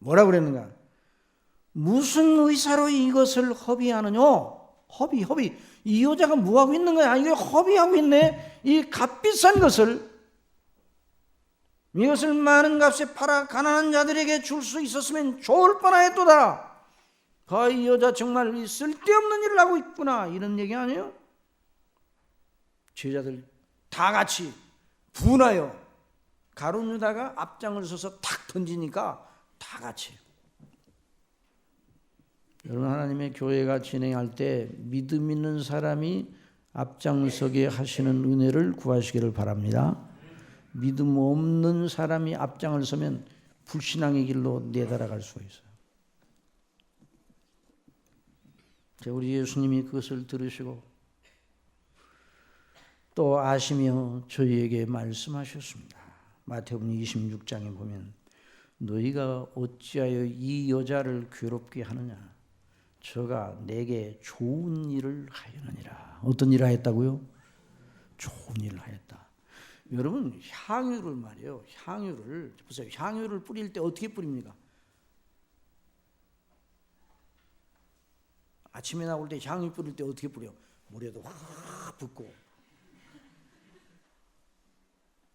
뭐라 그랬는가? 무슨 의사로 이것을 허비하느냐? 허비. 이 여자가 뭐하고 있는 거야? 이게 허비하고 있네. 이 값비싼 것을, 이것을 많은 값에 팔아 가난한 자들에게 줄 수 있었으면 좋을 뻔하였도다. 이 여자 정말 쓸데없는 일을 하고 있구나, 이런 얘기 아니에요? 제자들 다 같이 분하여 가룟 유다가 앞장을 서서 탁 던지니까 다 같이. 여러분, 하나님의 교회가 진행할 때 믿음 있는 사람이 앞장서게 하시는 은혜를 구하시기를 바랍니다. 믿음 없는 사람이 앞장을 서면 불신앙의 길로 내달아갈 수가 있어요. 우리 예수님이 그것을 들으시고 또 아시며 저희에게 말씀하셨습니다. 마태복음 26장에 보면 너희가 어찌하여 이 여자를 괴롭게 하느냐? 저가 내게 좋은 일을 하였느니라. 어떤 일을 하였다고요? 좋은 일을 하였다. 여러분, 향유를 말이에요. 향유를 보세요. 향유를 뿌릴 때 어떻게 뿌립니까? 아침에 나올 때 향유 뿌릴 때 어떻게 뿌려? 모래도 확 붓고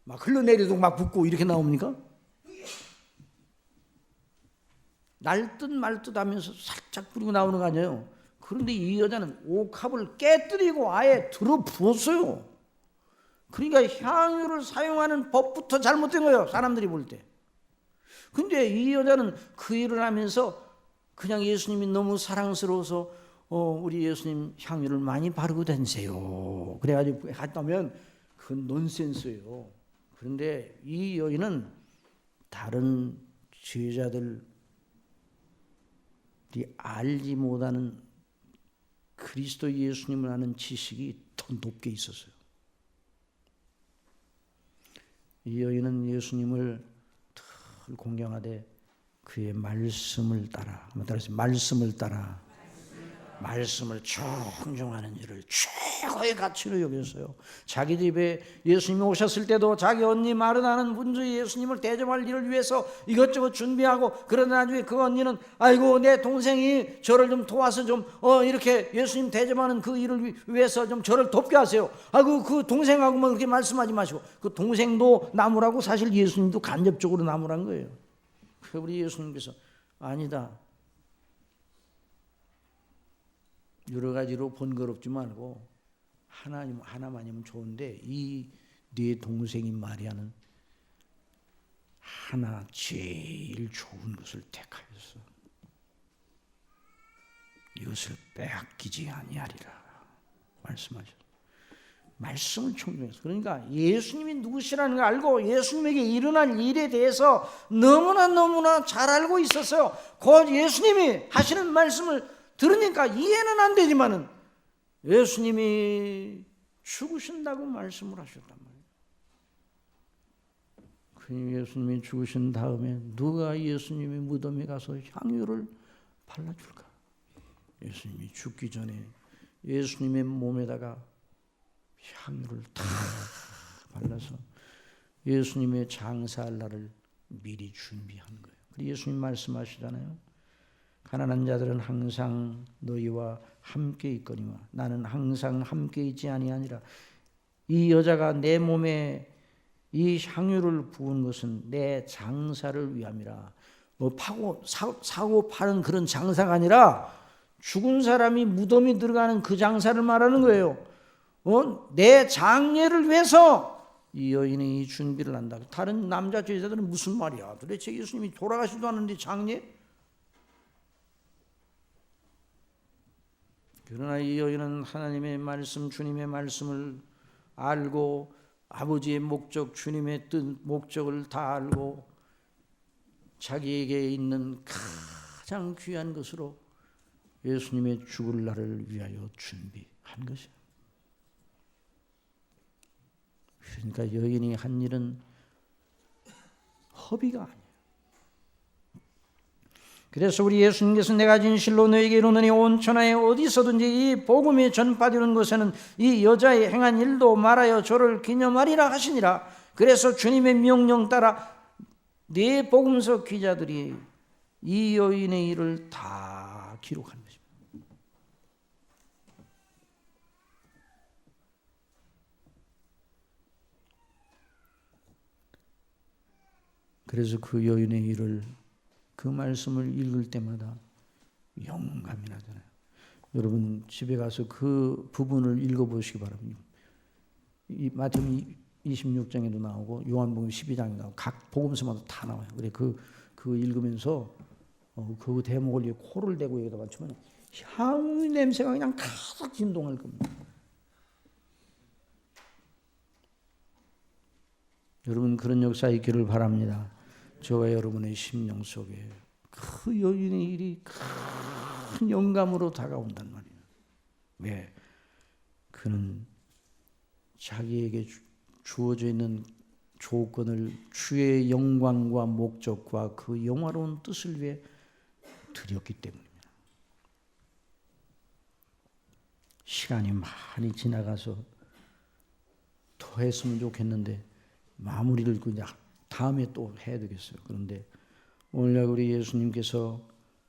막 흘러내려도 막 붓고 이렇게 나옵니까? 날듯 말듯 하면서 살짝 뿌리고 나오는 거 아니에요? 그런데 이 여자는 옥합을 깨뜨리고 아예 들어 부었어요. 그러니까 향유를 사용하는 법부터 잘못된 거예요, 사람들이 볼 때. 근데 이 여자는 그 일을 하면서 그냥 예수님이 너무 사랑스러워서 우리 예수님 향유를 많이 바르고 다니세요, 그래가지고 했다면 그건 논센스예요. 그런데 이 여인은 다른 제자들이 알지 못하는 그리스도 예수님을 아는 지식이 더 높게 있었어요. 이 여인은 예수님을 늘 공경하되 그의 말씀을 따라, 말씀을 청종하는 일을 최고의 가치로 여겼어요. 자기 집에 예수님이 오셨을 때도 자기 언니 마르다는 분주히 예수님을 대접할 일을 위해서 이것저것 준비하고, 그러나 나중에 그 언니는 아이고 내 동생이 저를 좀 도와서 좀 이렇게 예수님 대접하는 그 일을 위해서 좀 저를 돕게 하세요. 아이고 그 동생하고만 그렇게 말씀하지 마시고, 그 동생도 나무라고 사실 예수님도 간접적으로 나무란 거예요. 그래서 우리 예수님께서 아니다, 여러 가지로 번거롭지 말고 하나만이면 좋은데 이 네 동생인 마리아는 하나 제일 좋은 것을 택하였어. 이것을 빼앗기지 아니하리라 말씀하셨어요. 말씀을 청중해서. 그러니까 예수님이 누구시라는 걸 알고 예수님에게 일어날 일에 대해서 너무나 잘 알고 있었어요. 곧 예수님이 하시는 말씀을 들으니까 이해는 안 되지만은 예수님이 죽으신다고 말씀을 하셨단 말이에요. 그 예수님이 죽으신 다음에 누가 예수님의 무덤에 가서 향유를 발라줄까? 예수님이 죽기 전에 예수님의 몸에다가 향유를 다 발라서 예수님의 장사할 날을 미리 준비한 거예요. 예수님 말씀하시잖아요. 가난한 자들은 항상 너희와 함께 있거니와 나는 항상 함께 있지 아니하니라. 이 여자가 내 몸에 이 향유를 부은 것은 내 장사를 위함이라. 뭐 사고 파는 그런 장사가 아니라 죽은 사람이 무덤에 들어가는 그 장사를 말하는 거예요. 내 장례를 위해서 이 여인이 이 준비를 한다. 다른 남자 제자들은 무슨 말이야? 도대체 예수님이 돌아가시도 않는데 장례? 그러나 이 여인은 하나님의 말씀, 주님의 말씀을 알고 아버지의 목적, 주님의 뜻, 목적을 다 알고 자기에게 있는 가장 귀한 것으로 예수님의 죽을 날을 위하여 준비한 것이에요. 그러니까 여인이 한 일은 허비가 아니에요. 그래서 우리 예수님께서 내가 진실로 너에게 이르노니 온 천하에 어디서든지 이 복음이 전파되는 곳에는 이 여자의 행한 일도 말하여 저를 기념하리라 하시니라. 그래서 주님의 명령 따라 네 복음서 기자들이 이 여인의 일을 다 기록한 것입니다. 그래서 그 여인의 일을, 그 말씀을 읽을 때마다 영감이 나잖아요. 여러분 집에 가서 그 부분을 읽어보시기 바랍니다. 이 마태복음 26장에도 나오고 요한복음 12장에도 나오고 각 복음서마다 다 나와요. 그래 그 읽으면서 그 대목을 코를 대고 여기다 맞추면 향 냄새가 그냥 가득 진동할 겁니다. 여러분 그런 역사 있기를 바랍니다. 저와 여러분의 심령 속에 그 여인의 일이 큰 영감으로 다가온단 말이에요. 왜? 그는 자기에게 주어져 있는 조건을 주의 영광과 목적과 그 영화로운 뜻을 위해 드렸기 때문입니다. 시간이 많이 지나가서 더 했으면 좋겠는데 마무리를 그냥 다음에 또 해야 되겠어요. 그런데 오늘날 우리 예수님께서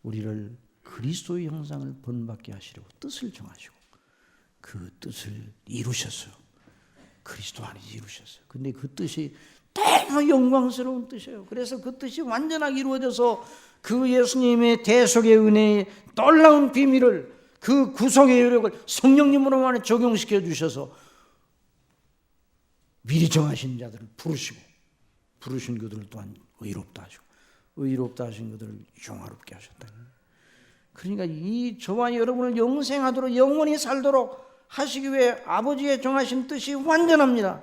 우리를 그리스도의 형상을 본받게 하시려고 뜻을 정하시고 그 뜻을 이루셨어요. 그리스도 안에 이루셨어요. 근데 그 뜻이 너무 영광스러운 뜻이에요. 그래서 그 뜻이 완전하게 이루어져서 그 예수님의 대속의 은혜의 놀라운 비밀을, 그 구속의 여력을 성령님으로만 적용시켜 주셔서 미리 정하신 자들을 부르신 그들을 또한 의롭다 하시고 의롭다 하신 그들을 영화롭게 하셨다. 그러니까 이 저와 여러분을 영생하도록 영원히 살도록 하시기 위해 아버지의 정하신 뜻이 완전합니다.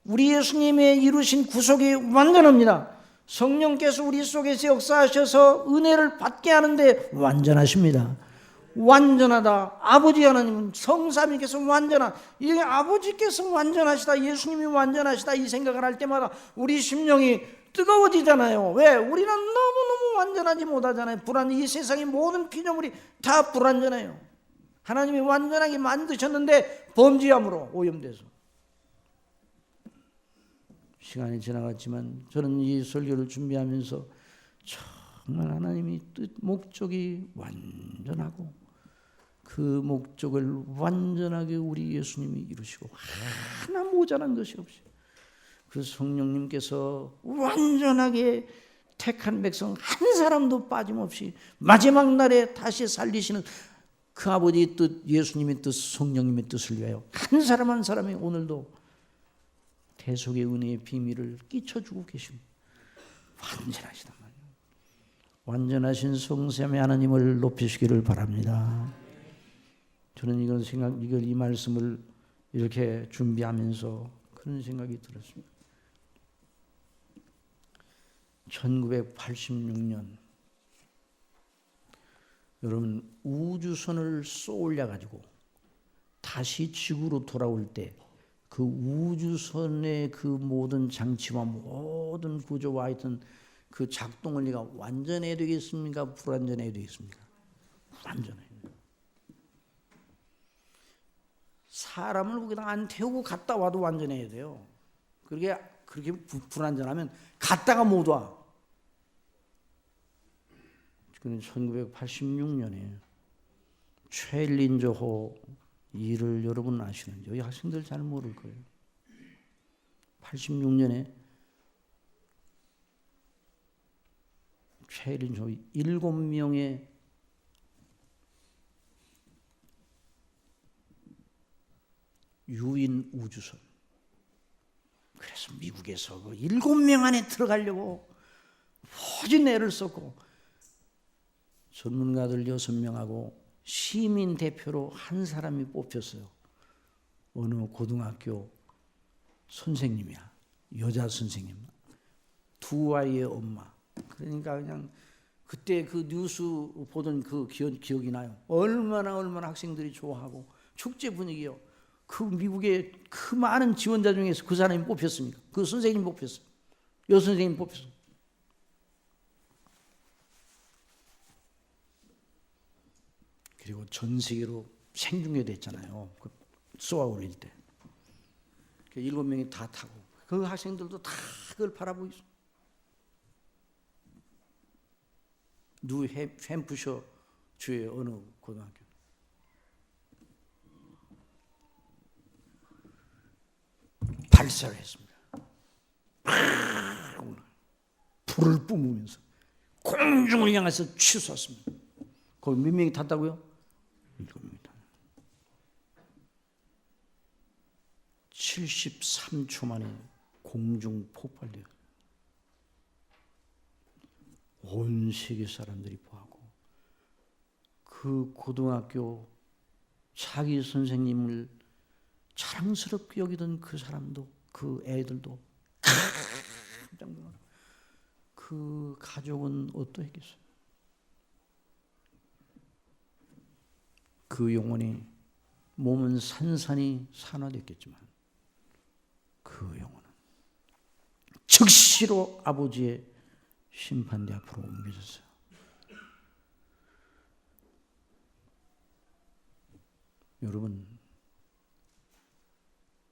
우리 예수님의 이루신 구속이 완전합니다. 성령께서 우리 속에서 역사하셔서 은혜를 받게 하는데 완전하십니다. 완전하다. 아버지 하나님은 성삼위께서 완전한, 이게 아버지께서 완전하시다, 예수님이 완전하시다, 이 생각을 할 때마다 우리 심령이 뜨거워지잖아요. 왜? 우리는 너무너무 완전하지 못하잖아요. 이 세상의 모든 피조물이 다 불완전해요. 하나님이 완전하게 만드셨는데 범죄함으로 오염돼서. 시간이 지나갔지만 저는 이 설교를 준비하면서 정말 하나님이 뜻, 목적이 완전하고 그 목적을 완전하게 우리 예수님이 이루시고 하나 모자란 것이 없이 그 성령님께서 완전하게 택한 백성 한 사람도 빠짐없이 마지막 날에 다시 살리시는 그 아버지의 뜻, 예수님의 뜻, 성령님의 뜻을 위하여 한 사람 한 사람이 오늘도 대속의 은혜의 비밀을 끼쳐주고 계십니다. 완전하시단 말이에요. 완전하신 성삼위 하나님을 높이시기를 바랍니다. 저는 이 말씀을 이렇게 준비하면서 그런 생각이 들었습니다. 1986년 여러분 우주선을 쏘올려 가지고 다시 지구로 돌아올 때 그 우주선의 그 모든 장치와 모든 구조와 하여튼 그 작동 원리가 완전해야 되겠습니까? 불완전해야 되겠습니까? 불완전해야 돼요. 사람을 거기다 안 태우고 갔다 와도 완전해야 돼요. 그렇게 불완전하면 갔다가 못 와. 그는 1986년에 최린저호 일을 여러분 아시는지? 여기 학생들 잘 모를 거예요. 86년에 최린저호 7명의 유인 우주선. 그래서 미국에서 그 7명 안에 들어가려고 모진 애를 썼고 전문가들 6명하고 시민 대표로 한 사람이 뽑혔어요. 어느 고등학교 선생님이야. 여자 선생님. 2 아이의 엄마. 그러니까 그냥 그때 그 뉴스 보던 그 기억이 나요. 얼마나 학생들이 좋아하고 축제 분위기요. 그 미국의 그 많은 지원자 중에서 그 사람이 뽑혔습니까? 그 선생님이 뽑혔어요. 여선생님이 뽑혔어요. 그리고 전 세계로 생중계됐잖아요. 그 쏘아 올릴 때. 7명이 다 타고 그 학생들도 다 그걸 바라보고 있어요. 뉴 햄프셔 주의 어느 고등학교. 발사를 했습니다. 불을 뿜으면서 공중을 향해서 치솟았습니다. 거기 몇 명이 탔다고요? 7명이 탔어요. 73초 만에 공중 폭발되었어요. 온 세계 사람들이 보고 그 고등학교 자기 선생님을 자랑스럽게 여기던 그 사람도 그 애들도 그 가족은 어떠했겠어요? 그 영혼이 몸은 산산이 산화됐겠지만 그 영혼은 즉시로 아버지의 심판대 앞으로 옮겨졌어요. 여러분,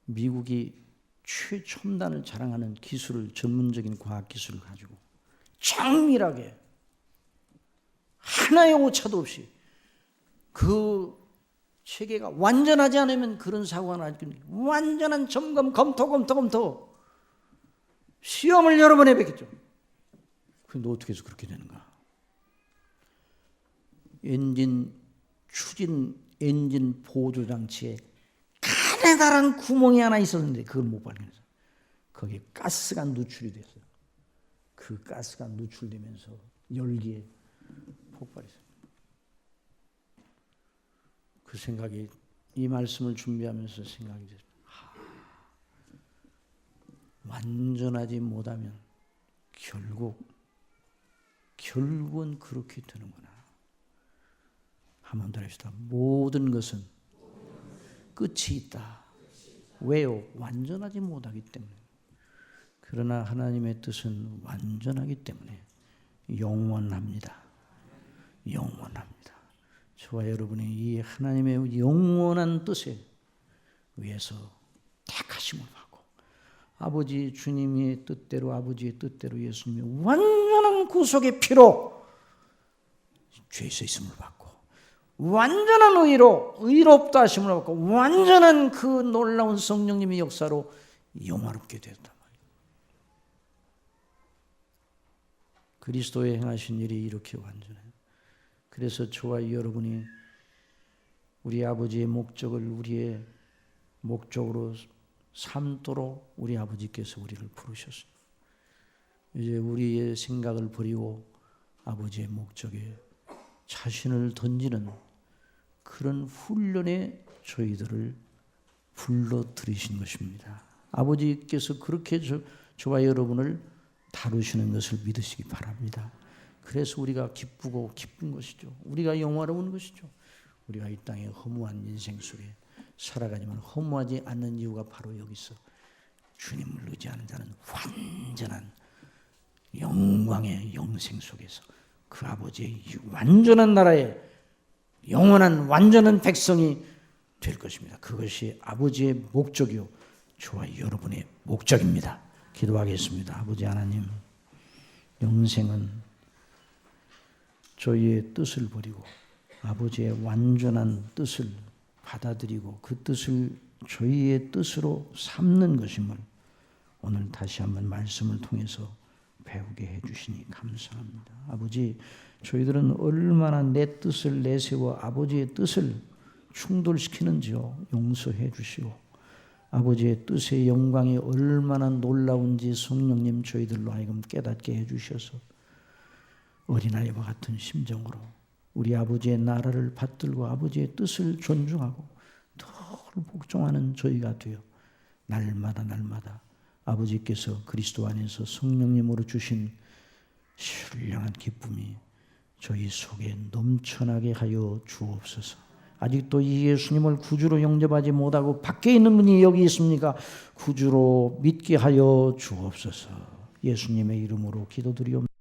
미국이 최첨단을 자랑하는 기술을, 전문적인 과학 기술을 가지고 정밀하게 하나의 오차도 없이 그 체계가 완전하지 않으면 그런 사고가 나겠군요. 완전한 점검, 검토 시험을 여러 번 해봤겠죠. 근데 어떻게 해서 그렇게 되는가? 추진 엔진 보조 장치에 가느다란 구멍이 하나 있었는데 그걸 못 발견해서 거기에 가스가 누출이 됐어요. 그 가스가 누출되면서 열기에 폭발했어요. 그 생각이, 이 말씀을 준비하면서 생각이 됐어요. 완전하지 못하면 결국은 그렇게 되는구나. 한번 더 합시다. 모든 것은 끝이 있다. 왜요? 완전하지 못하기 때문에. 그러나 하나님의 뜻은 완전하기 때문에 영원합니다. 영원합니다. 저와 여러분이 이 하나님의 영원한 뜻에 의해서 택하심을 받고 아버지 주님의 뜻대로, 아버지의 뜻대로 예수님의 완전한 구속의 피로 죄에서 있음을 받고 완전한 의로 의롭다 하심을 받고 완전한 그 놀라운 성령님의 역사로 영화롭게 되었단 말이에요. 그리스도의 행하신 일이 이렇게 완전해요. 그래서 저와 여러분이 우리 아버지의 목적을 우리의 목적으로 삼도록 우리 아버지께서 우리를 부르셨어요. 이제 우리의 생각을 버리고 아버지의 목적에 자신을 던지는 그런 훈련에 저희들을 불러들이신 것입니다. 아버지께서 그렇게 저와 여러분을 다루시는 것을 믿으시기 바랍니다. 그래서 우리가 기쁘고 기쁜 것이죠. 우리가 영화로운 것이죠. 우리가 이 땅에 허무한 인생 속에 살아가지만 허무하지 않는 이유가 바로 여기서 주님을 의지하는 자는 완전한 영광의 영생 속에서 그 아버지의 완전한 나라에 영원한 완전한 백성이 될 것입니다. 그것이 아버지의 목적이요 저와 여러분의 목적입니다. 기도하겠습니다. 아버지 하나님, 영생은 저희의 뜻을 버리고 아버지의 완전한 뜻을 받아들이고 그 뜻을 저희의 뜻으로 삼는 것임을 오늘 다시 한번 말씀을 통해서 배우게 해주시니 감사합니다. 아버지, 저희들은 얼마나 내 뜻을 내세워 아버지의 뜻을 충돌시키는지요 용서해 주시고 아버지의 뜻의 영광이 얼마나 놀라운지 성령님 저희들로 하여금 깨닫게 해주셔서 어린아이와 같은 심정으로 우리 아버지의 나라를 받들고 아버지의 뜻을 존중하고 늘 복종하는 저희가 되어 날마다 아버지께서 그리스도 안에서 성령님으로 주신 신령한 기쁨이 저희 속에 넘쳐나게 하여 주옵소서. 아직도 이 예수님을 구주로 영접하지 못하고 밖에 있는 분이 여기 있습니까? 구주로 믿게 하여 주옵소서. 예수님의 이름으로 기도드리옵나이다.